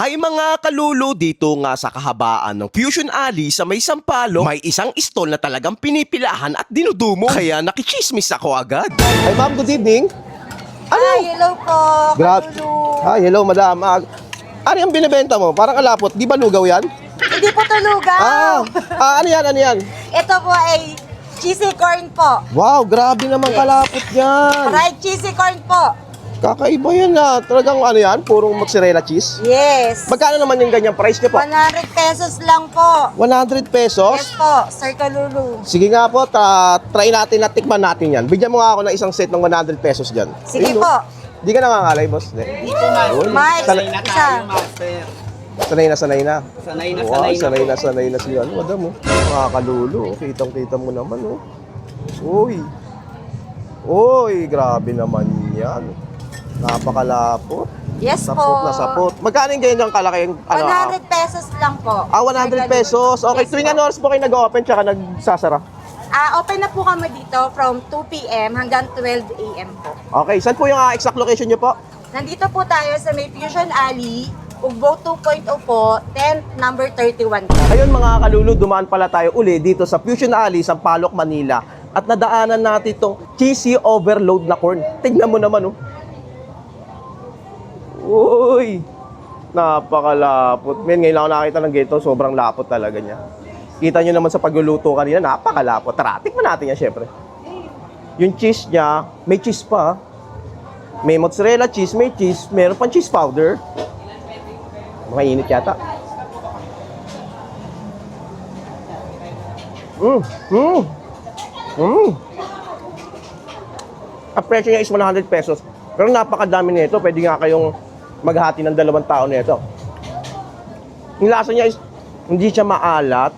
Hi mga kalulu, dito nga sa kahabaan ng Fusion Alley sa may Sampaloc, may isang stall na talagang pinipilahan at dinudumo. Kaya nakichismis ako agad. Hi ma'am, good evening. Hi, hello po. Kalulu. Hi, hello madam. Ano yung binibenta mo? Parang kalapot. Di ba lugaw yan? Hindi po tulugaw. Ano yan? Ano yan? Ito po ay cheesy corn po. Wow, grabe naman Yes. kalapot yan. Fried cheesy corn po. Kakaiba yan Talagang ano yan? Purong mozzarella cheese. Yes. Magkano naman yung ganyang price niyo po? 100 pesos lang po. 100 pesos? Yes po, Sir Kalulu. Sige nga po, try natin at tikman natin yan. Bigyan mo nga ako ng isang set ng 100 pesos dyan. Sige Ayun, po. Di ka nangangalay, boss? Dito, master. Mike, Sanay na isa. tayo, master. Sanay na, sanay na. Sanay na, Wow, sanay na po. sanay na si ano, madam, oh. Mga kalulu, kitang-kita mo naman, oh. Uy. Uy, grabe naman yan. Napakalapot. Yes Sapot po. na sapot. Magkano yung ganyan kalaki yung 100 pesos lang po. 100 pesos. Okay, Yes tuwing po. ano oras po kayo nag-open tsaka nagsasara? Open na po kami dito from 2 p.m. hanggang 12 a.m. po. Okay, saan po yung exact location nyo po? Nandito po tayo sa may Fusion Alley, Ugbo 2.0 po, 10th number 31 po. Ayun mga kalulu, dumaan pala tayo uli dito sa Fusion Alley, Sampaloc, Manila. At nadaanan natin itong cheesy overload na corn. Tignan mo naman, oh. Uy! Napakalapot. Men, ngayon lang ako nakita ng ganito, sobrang lapot talaga niya. Kita nyo naman sa pagluluto kanina, napakalapot. Tara, tikman natin yan, syempre. Yung cheese niya, may cheese pa. May mozzarella cheese, may cheese, meron pang cheese powder. Mainit yata. Ang presyo niya is 100 pesos. Pero napakadami nito. Pwede nga kayong maghati ng 2 tao nito. Yung lasa niya is hindi siya maalat.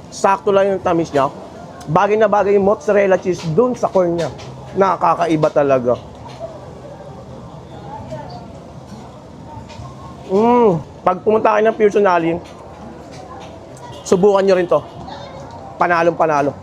Sakto lang yung tamis niya. Bagay na bagay yung mozzarella cheese dun sa corn niya. Nakakaiba talaga. Pag pumunta kayo ng Fusion Alley, subukan nyo rin to. Panalong panalo.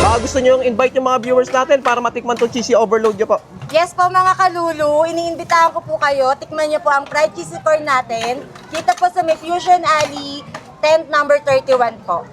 Baka gusto nyo yung invite yung mga viewers natin para matikman tong cheesy overload nyo po. Yes po mga kalulu, iniimbitahan ko po kayo, tikman niyo po ang fried cheesy corn natin. Dito po sa may Fusion Alley, 10th number 31 po.